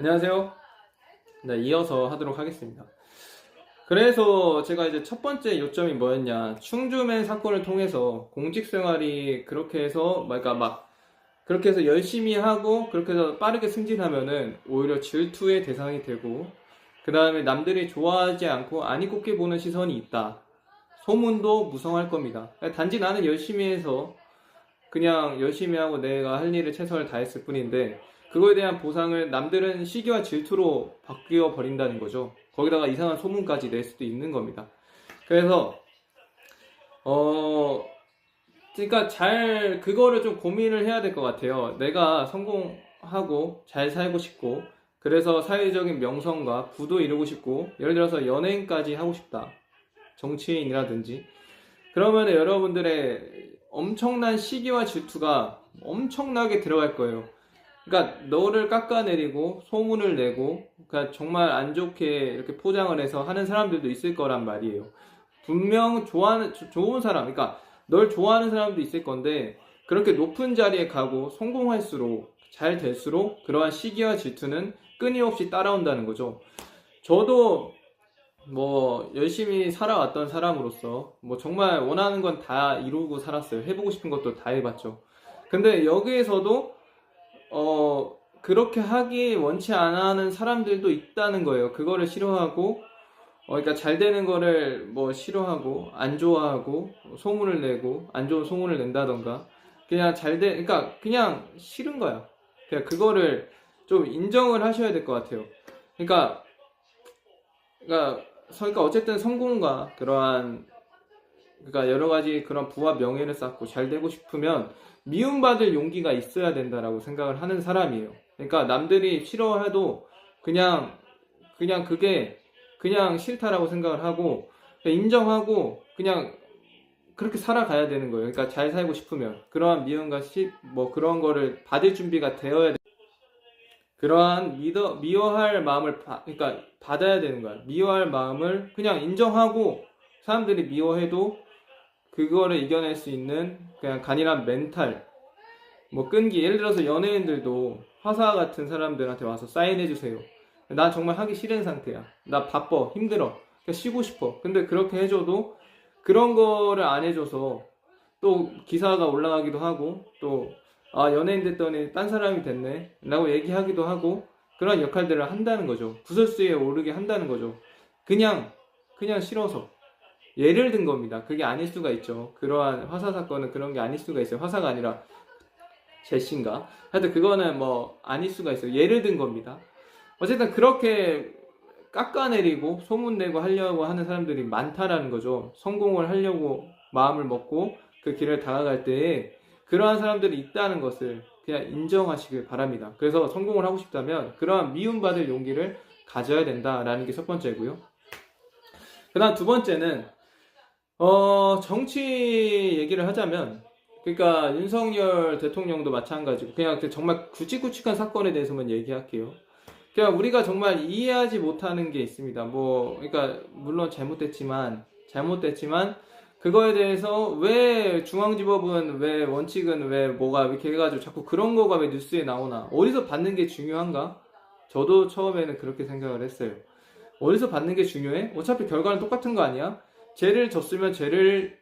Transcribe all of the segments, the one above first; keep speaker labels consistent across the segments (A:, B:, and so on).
A: 안녕하세요. 네, 이어서 하도록 하겠습니다. 그래서 제가 이제 첫 번째 요점이 뭐였냐. 충주맨 사건을 통해서 공직 생활이 그렇게 해서, 그러니까 막, 그렇게 해서 열심히 하고, 그렇게 해서 빠르게 승진하면은 오히려 질투의 대상이 되고, 그 다음에 남들이 좋아하지 않고 안 이롭게 보는 시선이 있다. 소문도 무성할 겁니다. 단지 나는 열심히 해서 그냥 열심히 하고 내가 할 일을 최선을 다했을 뿐인데 그거에 대한 보상을 남들은 시기와 질투로 바뀌어 버린다는 거죠. 거기다가 이상한 소문까지 낼 수도 있는 겁니다. 그래서 어 그러니까 잘 그거를 좀 고민을 해야 될 것 같아요. 내가 성공하고 잘 살고 싶고 그래서 사회적인 명성과 부도 이루고 싶고 예를 들어서 연예인까지 하고 싶다. 정치인이라든지 그러면 여러분들의 엄청난 시기와 질투가 엄청나게 들어갈 거예요. 그러니까 너를 깎아내리고 소문을 내고 그러니까 정말 안 좋게 이렇게 포장을 해서 하는 사람들도 있을 거란 말이에요. 분명 좋은 사람, 그러니까 널 좋아하는 사람도 있을 건데 그렇게 높은 자리에 가고 성공할수록 잘 될수록 그러한 시기와 질투는 끊임없이 따라온다는 거죠. 저도 뭐 열심히 살아왔던 사람으로서 뭐 정말 원하는 건 다 이루고 살았어요. 해보고 싶은 것도 다 해봤죠. 근데 여기에서도 그렇게 하기 원치 않아 하는 사람들도 있다는 거예요. 그거를 싫어하고 그러니까 잘 되는 거를 뭐 싫어하고 안 좋아하고 소문을 내고 안 좋은 소문을 낸다던가 그냥 그러니까 그냥 싫은 거야. 그냥 그거를 좀 인정을 하셔야 될 것 같아요. 그러니까 그러니까 어쨌든 성공과 그러한 그러니까 여러 가지 그런 부와 명예를 쌓고 잘 되고 싶으면 미움받을 용기가 있어야 된다라고 생각을 하는 사람이에요. 그러니까 남들이 싫어해도 그냥 그게 그냥 싫다라고 생각을 하고 그냥 인정하고 그냥 그렇게 살아가야 되는 거예요. 그러니까 잘 살고 싶으면 그러한 미움과 뭐 그런 거를 받을 준비가 되어야 돼. 그러한 미워할 마음을 그러니까 받아야 되는 거야. 미워할 마음을 그냥 인정하고 사람들이 미워해도 그거를 이겨낼 수 있는 그냥 간이란 멘탈, 뭐 끈기. 예를 들어서 연예인들도 화사 같은 사람들한테 와서 사인해 주세요. 난 정말 하기 싫은 상태야. 나 바빠, 힘들어. 그냥 쉬고 싶어. 근데 그렇게 해줘도 그런 거를 안 해줘서 또 기사가 올라가기도 하고 또 연예인 됐더니 딴 사람이 됐네 라고 얘기하기도 하고 그런 역할들을 한다는 거죠. 구설수에 오르게 한다는 거죠. 그냥 싫어서. 예를 든 겁니다. 그게 아닐 수가 있죠. 그러한 화사 사건은 그런 게 아닐 수가 있어요. 화사가 아니라 제시인가? 하여튼 그거는 뭐 아닐 수가 있어요. 예를 든 겁니다. 어쨌든 그렇게 깎아내리고 소문내고 하려고 하는 사람들이 많다라는 거죠. 성공을 하려고 마음을 먹고 그 길을 다가갈 때에 그러한 사람들이 있다는 것을 그냥 인정하시길 바랍니다. 그래서 성공을 하고 싶다면 그러한 미움받을 용기를 가져야 된다라는 게 첫 번째고요. 그 다음 두 번째는 정치 얘기를 하자면 그러니까 윤석열 대통령도 마찬가지고 그냥 정말 굵직굵직한 사건에 대해서만 얘기할게요. 그러니까 우리가 정말 이해하지 못하는 게 있습니다. 뭐 그러니까 물론 잘못됐지만 그거에 대해서 왜 중앙지법은 왜 원칙은 왜 뭐가 이렇게 해가지고 자꾸 그런 거가 왜 뉴스에 나오나 어디서 받는 게 중요한가? 저도 처음에는 그렇게 생각을 했어요. 어디서 받는 게 중요해? 어차피 결과는 똑같은 거 아니야? 죄를 졌으면 죄를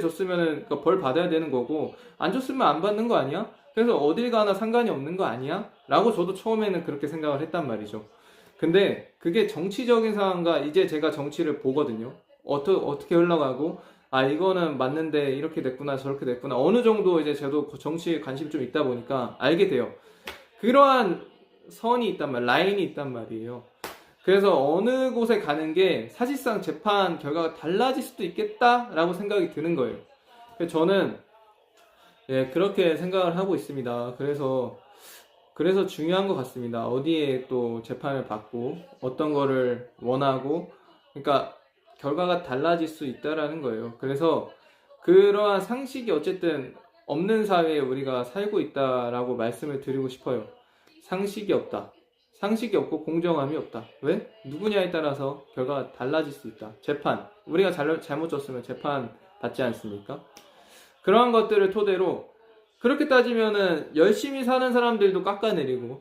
A: 졌으면은 벌 받아야 되는 거고 안 졌으면 안 받는 거 아니야? 그래서 어딜 가나 상관이 없는 거 아니야? 라고 저도 처음에는 그렇게 생각을 했단 말이죠. 근데 그게 정치적인 상황과 이제 제가 정치를 보거든요. 어떻게 흘러가고 이거는 맞는데 이렇게 됐구나 저렇게 됐구나 어느 정도 이제 저도 정치에 관심이 좀 있다 보니까 알게 돼요. 그러한 선이 있단 라인이 있단 말이에요. 그래서 어느 곳에 가는 게 사실상 재판 결과가 달라질 수도 있겠다라고 생각이 드는 거예요. 그래서 저는 그렇게 생각을 하고 있습니다. 그래서 중요한 것 같습니다. 어디에 또 재판을 받고 어떤 거를 원하고 그러니까 결과가 달라질 수 있다라는 거예요. 그래서 그러한 상식이 어쨌든 없는 사회에 우리가 살고 있다라고 말씀을 드리고 싶어요. 상식이 없다. 상식이 없고 공정함이 없다. 왜? 누구냐에 따라서 결과가 달라질 수 있다. 재판. 우리가 잘못 졌으면 재판 받지 않습니까? 그러한 것들을 토대로 그렇게 따지면은 열심히 사는 사람들도 깎아내리고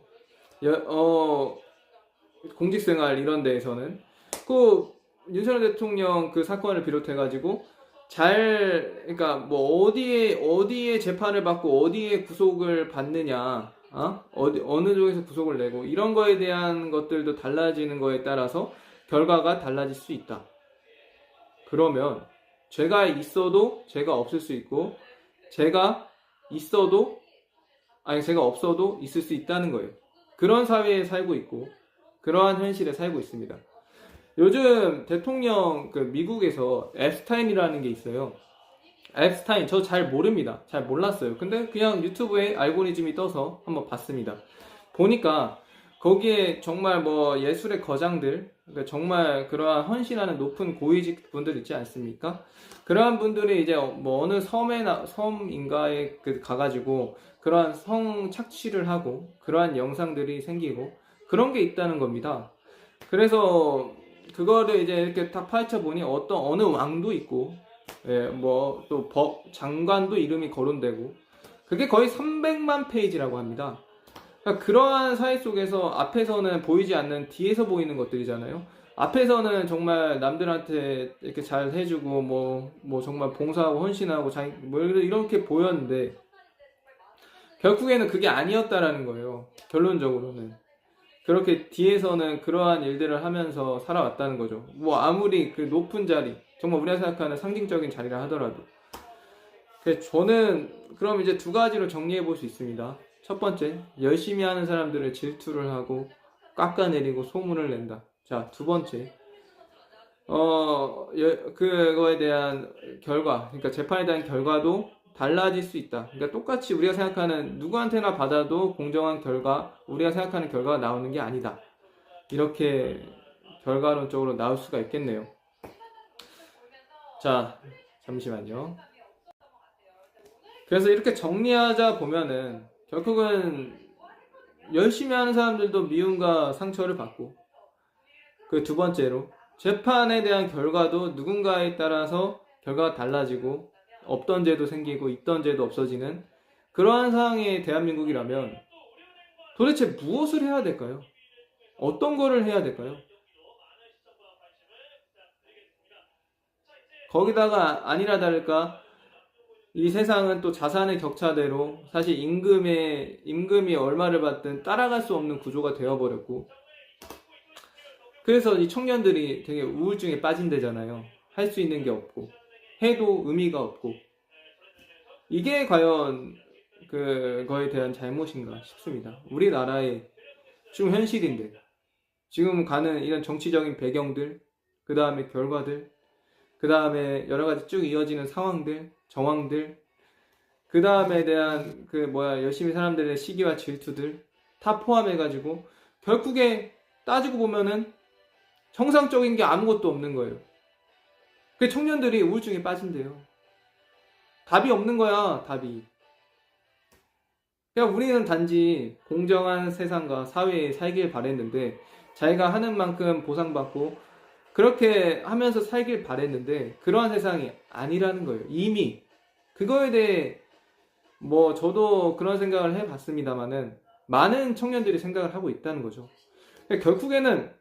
A: 공직생활 이런 데에서는 그 윤석열 대통령 그 사건을 비롯해가지고 그러니까 뭐 어디에 재판을 받고 어디에 구속을 받느냐, 어느 쪽에서 구속을 내고 이런 거에 대한 것들도 달라지는 거에 따라서 결과가 달라질 수 있다. 그러면 죄가 있어도 죄가 없을 수 있고 죄가 없어도 있을 수 있다는 거예요. 그런 사회에 살고 있고 그러한 현실에 살고 있습니다. 요즘 대통령 미국에서 앱스타인이라는 게 있어요. 앱스타인 저 잘 모릅니다. 잘 몰랐어요. 근데 그냥 유튜브에 알고리즘이 떠서 한번 봤습니다. 보니까 거기에 정말 뭐 예술의 거장들, 그러니까 정말 그러한 헌신하는 높은 고위직 분들 있지 않습니까? 그러한 분들이 이제 뭐 어느 섬인가에 가가지고 그러한 성 착취를 하고 그러한 영상들이 생기고 그런 게 있다는 겁니다. 그래서 그거를 이제 이렇게 딱 파헤쳐 보니 어느 왕도 있고, 예, 뭐 또 장관도 이름이 거론되고, 그게 거의 300만 페이지라고 합니다. 그러니까 그러한 사회 속에서 앞에서는 보이지 않는 뒤에서 보이는 것들이잖아요. 앞에서는 정말 남들한테 이렇게 잘 해주고, 뭐 정말 봉사하고 헌신하고, 뭐 이렇게 보였는데, 결국에는 그게 아니었다라는 거예요. 결론적으로는. 그렇게 뒤에서는 그러한 일들을 하면서 살아왔다는 거죠. 뭐 아무리 그 높은 자리, 정말 우리가 생각하는 상징적인 자리라 하더라도. 그래서 저는 그럼 이제 두 가지로 정리해 볼 수 있습니다. 첫 번째, 열심히 하는 사람들을 질투를 하고 깎아내리고 소문을 낸다. 자, 두 번째, 그거에 대한 결과, 그러니까 재판에 대한 결과도 달라질 수 있다. 그러니까 똑같이 우리가 생각하는 누구한테나 받아도 공정한 결과, 우리가 생각하는 결과가 나오는 게 아니다. 이렇게 결과론적으로 나올 수가 있겠네요. 자, 잠시만요. 그래서 이렇게 정리하자 보면은 결국은 열심히 하는 사람들도 미움과 상처를 받고, 그 두 번째로 재판에 대한 결과도 누군가에 따라서 결과가 달라지고 없던 죄도 생기고 있던 죄도 없어지는 그러한 상황의 대한민국이라면 도대체 무엇을 해야 될까요? 어떤 거를 해야 될까요? 거기다가 아니라 다를까 이 세상은 또 자산의 격차대로 사실 임금이 얼마를 받든 따라갈 수 없는 구조가 되어버렸고, 그래서 이 청년들이 되게 우울증에 빠진대잖아요. 할 수 있는 게 없고 해도 의미가 없고, 이게 과연 그거에 대한 잘못인가 싶습니다. 우리나라의 지금 현실인데 지금 가는 이런 정치적인 배경들, 그 다음에 결과들, 그 다음에 여러 가지 쭉 이어지는 상황들, 정황들, 그 다음에 대한 열심히 사람들의 시기와 질투들 다 포함해가지고 결국에 따지고 보면은 정상적인 게 아무것도 없는 거예요. 그 청년들이 우울증에 빠진대요. 답이 없는 거야, 답이. 그냥 우리는 단지 공정한 세상과 사회에 살길 바랬는데, 자기가 하는 만큼 보상받고 그렇게 하면서 살길 바랬는데 그러한 세상이 아니라는 거예요. 이미 그거에 대해 뭐 저도 그런 생각을 해봤습니다만은 많은 청년들이 생각을 하고 있다는 거죠. 결국에는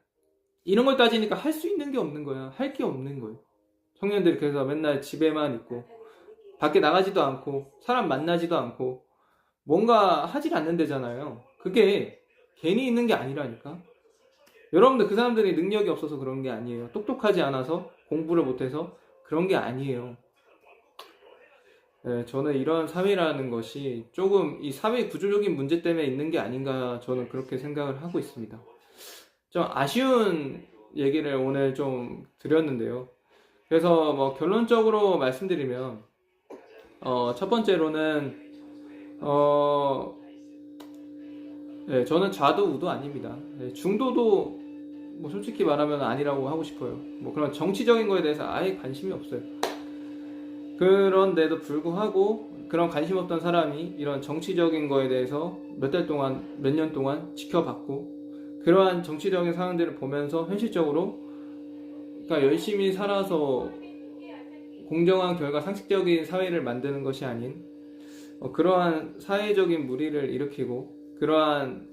A: 이런 걸 따지니까 할 수 있는 게 없는 거야. 할 게 없는 거예요. 청년들이 그래서 맨날 집에만 있고 밖에 나가지도 않고 사람 만나지도 않고 뭔가 하질 않는데잖아요. 그게 괜히 있는 게 아니라니까. 여러분들 그 사람들이 능력이 없어서 그런 게 아니에요. 똑똑하지 않아서 공부를 못해서 그런 게 아니에요. 네, 저는 이런 사회라는 것이 조금 이 사회 구조적인 문제 때문에 있는 게 아닌가, 저는 그렇게 생각을 하고 있습니다. 좀 아쉬운 얘기를 오늘 좀 드렸는데요. 그래서 뭐 결론적으로 말씀드리면 첫 번째로는 네, 저는 좌도 우도 아닙니다. 네, 중도도 뭐 솔직히 말하면 아니라고 하고 싶어요. 뭐 그런 정치적인 거에 대해서 아예 관심이 없어요. 그런데도 불구하고 그런 관심 없던 사람이 이런 정치적인 거에 대해서 몇 년 동안 지켜봤고, 그러한 정치적인 상황들을 보면서 현실적으로 그러니까 열심히 살아서 공정한 결과, 상식적인 사회를 만드는 것이 아닌 그러한 사회적인 무리를 일으키고 그러한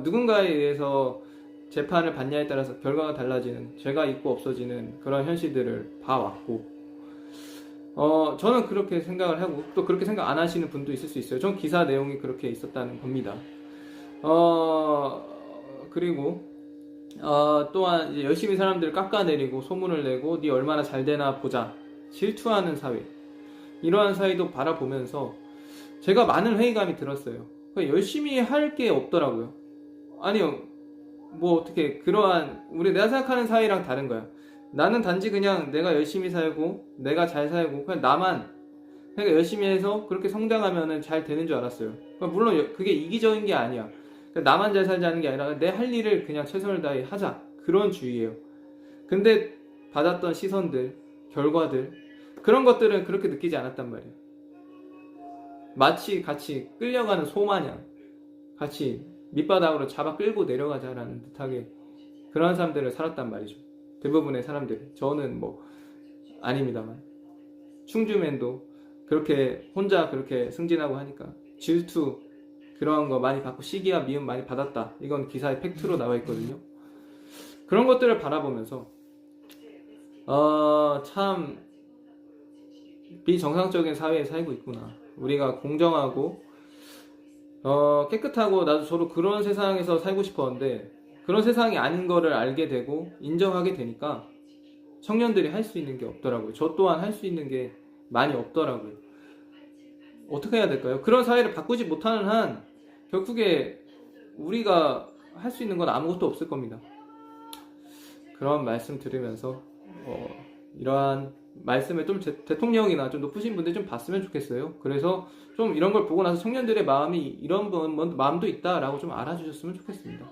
A: 누군가에 의해서 재판을 받냐에 따라서 결과가 달라지는, 죄가 있고 없어지는 그런 현실들을 봐왔고, 저는 그렇게 생각을 하고, 또 그렇게 생각 안 하시는 분도 있을 수 있어요. 전 기사 내용이 그렇게 있었다는 겁니다. 그리고 또한 이제 열심히 사람들을 깎아내리고 소문을 내고 네 얼마나 잘 되나 보자, 질투하는 사회, 이러한 사회도 바라보면서 제가 많은 회의감이 들었어요. 열심히 할 게 없더라고요. 아니요, 뭐 어떻게 그러한 내가 생각하는 사회랑 다른 거야. 나는 단지 그냥 내가 열심히 살고 내가 잘 살고 그냥 나만, 그러니까 열심히 해서 그렇게 성장하면은 잘 되는 줄 알았어요. 물론 그게 이기적인 게 아니야. 그러니까 나만 잘 살자는 게 아니라 내 할 일을 그냥 최선을 다해 하자, 그런 주의예요. 근데 받았던 시선들, 결과들, 그런 것들은 그렇게 느끼지 않았단 말이에요. 마치 같이 끌려가는 소마냥 같이 밑바닥으로 잡아 끌고 내려가자라는 듯하게 그런 사람들을 살았단 말이죠. 대부분의 사람들. 저는 뭐 아닙니다만, 충주맨도 그렇게 혼자 그렇게 승진하고 하니까 질투 그런 거 많이 받고 시기와 미움 많이 받았다, 이건 기사에 팩트로 나와 있거든요. 그런 것들을 바라보면서 참 비정상적인 사회에 살고 있구나. 우리가 공정하고 깨끗하고, 저도 그런 세상에서 살고 싶었는데 그런 세상이 아닌 거를 알게 되고 인정하게 되니까 청년들이 할 수 있는 게 없더라고요. 저 또한 할 수 있는 게 많이 없더라고요. 어떻게 해야 될까요? 그런 사회를 바꾸지 못하는 한 결국에 우리가 할 수 있는 건 아무것도 없을 겁니다. 그런 말씀 들으면서 이러한 말씀을 좀 대통령이나 좀 높으신 분들 좀 봤으면 좋겠어요. 그래서 좀 이런 걸 보고 나서 청년들의 마음이 이런 마음도 있다라고 좀 알아주셨으면 좋겠습니다.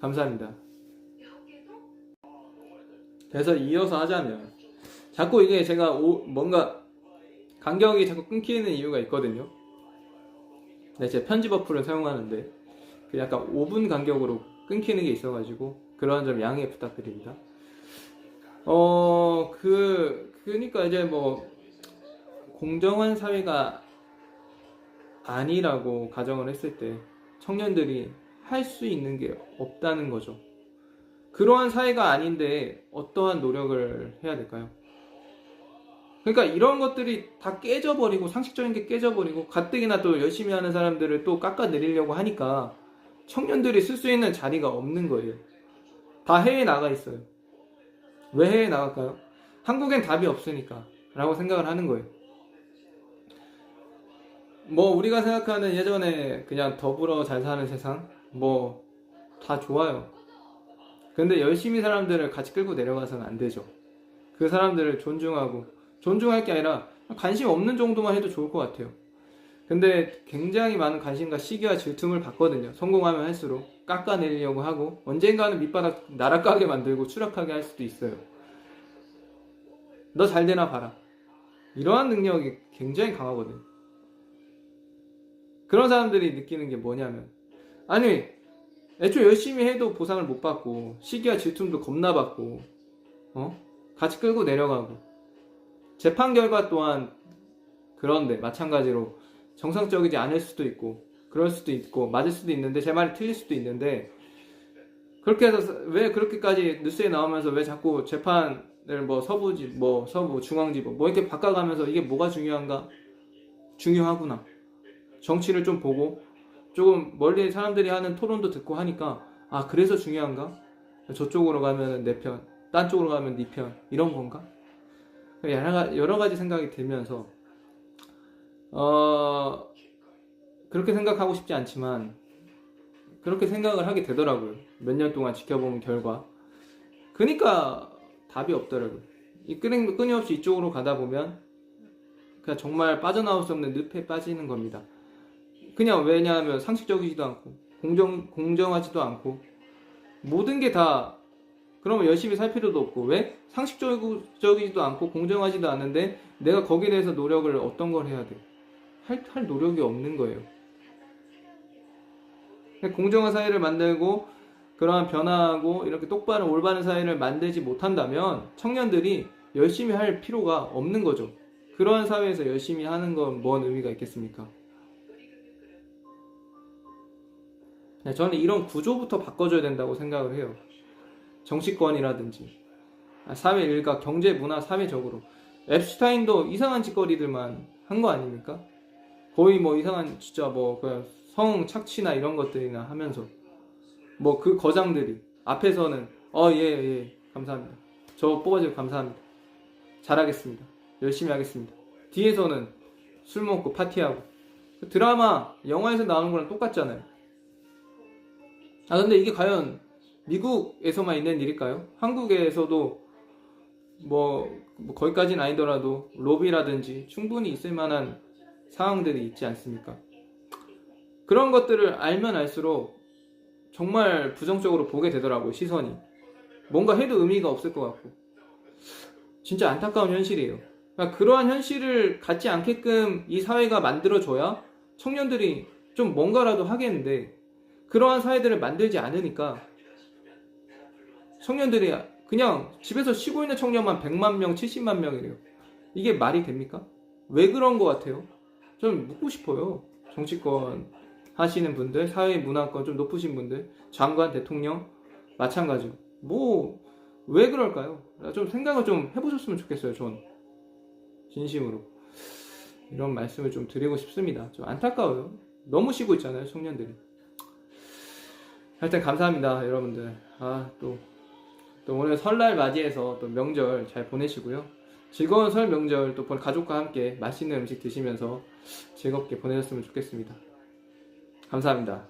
A: 감사합니다. 그래서 이어서 하자면, 자꾸 이게 제가 뭔가 간격이 자꾸 끊기는 이유가 있거든요. 네, 제 편집 어플을 사용하는데 약간 5분 간격으로 끊기는 게 있어가지고 그러한 점 양해 부탁드립니다. 그러니까 이제 뭐 공정한 사회가 아니라고 가정을 했을 때 청년들이 할 수 있는 게 없다는 거죠. 그러한 사회가 아닌데 어떠한 노력을 해야 될까요? 그러니까 이런 것들이 다 깨져버리고, 상식적인 게 깨져버리고, 가뜩이나 또 열심히 하는 사람들을 또 깎아내리려고 하니까 청년들이 쓸 수 있는 자리가 없는 거예요. 다 해외에 나가 있어요. 왜 해외에 나갈까요? 한국엔 답이 없으니까 라고 생각을 하는 거예요. 뭐 우리가 생각하는 예전에 그냥 더불어 잘 사는 세상, 뭐 다 좋아요. 근데 열심히 사람들을 같이 끌고 내려가서는 안 되죠. 그 사람들을 존중할 게 아니라 관심 없는 정도만 해도 좋을 것 같아요. 근데 굉장히 많은 관심과 시기와 질투를 받거든요. 성공하면 할수록 깎아내리려고 하고 언젠가는 밑바닥 날아가게 만들고 추락하게 할 수도 있어요. 너 잘 되나 봐라. 이러한 능력이 굉장히 강하거든. 그런 사람들이 느끼는 게 뭐냐면, 아니 애초에 열심히 해도 보상을 못 받고 시기와 질투도 겁나 받고 같이 끌고 내려가고, 재판 결과 또한 그런데 마찬가지로 정상적이지 않을 수도 있고 그럴 수도 있고 맞을 수도 있는데 제 말이 틀릴 수도 있는데, 그렇게 해서 왜 그렇게까지 뉴스에 나오면서 왜 자꾸 재판을 뭐 서부지 뭐 서부 중앙지 뭐 이렇게 바꿔가면서 이게 뭐가 중요한가? 중요하구나. 정치를 좀 보고 조금 멀리 사람들이 하는 토론도 듣고 하니까, 아 그래서 중요한가? 저쪽으로 가면 내 편, 딴 쪽으로 가면 네 편, 이런 건가? 여러 가지 생각이 들면서 그렇게 생각하고 싶지 않지만 그렇게 생각을 하게 되더라고요. 몇 년 동안 지켜본 결과. 그러니까 답이 없더라고요. 끊임없이 이쪽으로 가다 보면 그냥 정말 빠져나올 수 없는 늪에 빠지는 겁니다. 그냥 왜냐하면 상식적이지도 않고 공정하지도 않고 모든 게 다, 그러면 열심히 살 필요도 없고, 왜? 상식적이지도 않고 공정하지도 않은데 내가 거기에 대해서 노력을 어떤 걸 해야 돼? 할 노력이 없는 거예요. 공정한 사회를 만들고 그러한 변화하고 이렇게 똑바른 올바른 사회를 만들지 못한다면 청년들이 열심히 할 필요가 없는 거죠. 그러한 사회에서 열심히 하는 건 뭔 의미가 있겠습니까? 저는 이런 구조부터 바꿔줘야 된다고 생각을 해요. 정치권이라든지 사회 일각, 경제, 문화, 사회적으로. 앱스타인도 이상한 짓거리들만 한 거 아닙니까? 거의 뭐 이상한 진짜 뭐 그냥 성 착취나 이런 것들이나 하면서 뭐 그 거장들이 앞에서는 예 감사합니다. 저 뽑아주고 감사합니다. 잘하겠습니다. 열심히 하겠습니다. 뒤에서는 술 먹고 파티하고 드라마, 영화에서 나오는 거랑 똑같잖아요. 근데 이게 과연 미국에서만 있는 일일까요? 한국에서도 뭐 거기까지는 아니더라도 로비라든지 충분히 있을 만한 상황들이 있지 않습니까? 그런 것들을 알면 알수록 정말 부정적으로 보게 되더라고요, 시선이. 뭔가 해도 의미가 없을 것 같고. 진짜 안타까운 현실이에요. 그러니까 그러한 현실을 갖지 않게끔 이 사회가 만들어줘야 청년들이 좀 뭔가라도 하겠는데, 그러한 사회들을 만들지 않으니까 청년들이 그냥 집에서 쉬고 있는 청년만 100만 명, 70만 명이래요. 이게 말이 됩니까? 왜 그런 것 같아요? 좀 묻고 싶어요. 정치권 하시는 분들, 사회 문화권 좀 높으신 분들, 장관, 대통령 마찬가지로 뭐 왜 그럴까요? 좀 생각을 좀 해보셨으면 좋겠어요. 전 진심으로 이런 말씀을 좀 드리고 싶습니다. 좀 안타까워요. 너무 쉬고 있잖아요, 청년들이. 하여튼 감사합니다, 여러분들. 또 오늘 설날 맞이해서 또 명절 잘 보내시고요. 즐거운 설 명절 또 가족과 함께 맛있는 음식 드시면서 즐겁게 보내셨으면 좋겠습니다. 감사합니다.